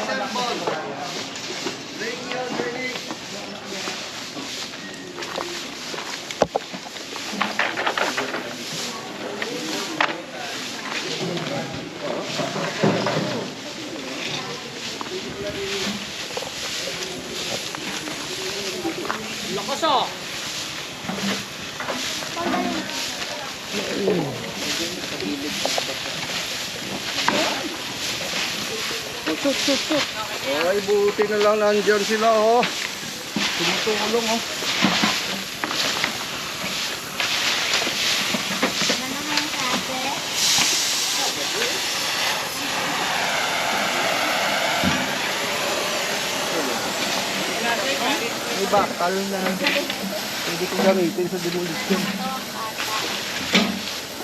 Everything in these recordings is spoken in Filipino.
Lakas oh. Ay, buti na lang nandyan sila, oh. Tumutulong, oh. May bakal na pwede kong gamitin sa demolition.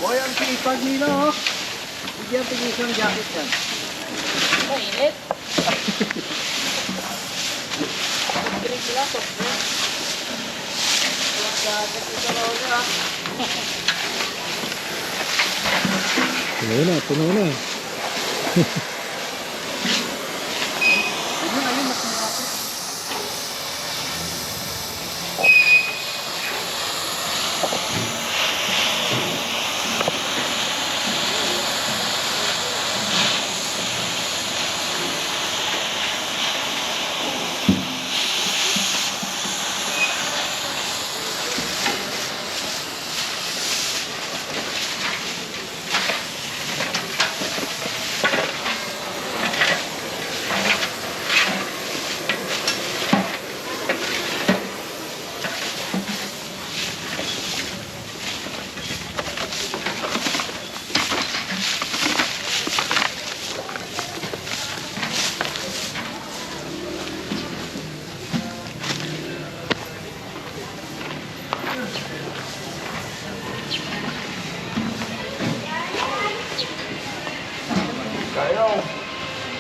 Boy, ang sipag nila, oh. Bigyan tigis ng jacket yan. Mainit. Drink sila, soft drink. Walang jacket ito na ulit ha. Puno na.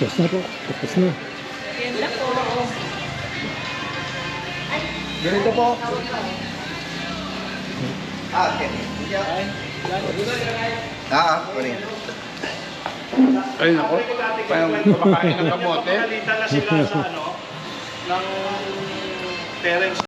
Tapos na po. Tapos na. Ganda po. Ganito po. Okay. Ano yan? Ay, nako. Parang kumakain ng kamote. Nalita na sila sa ng parents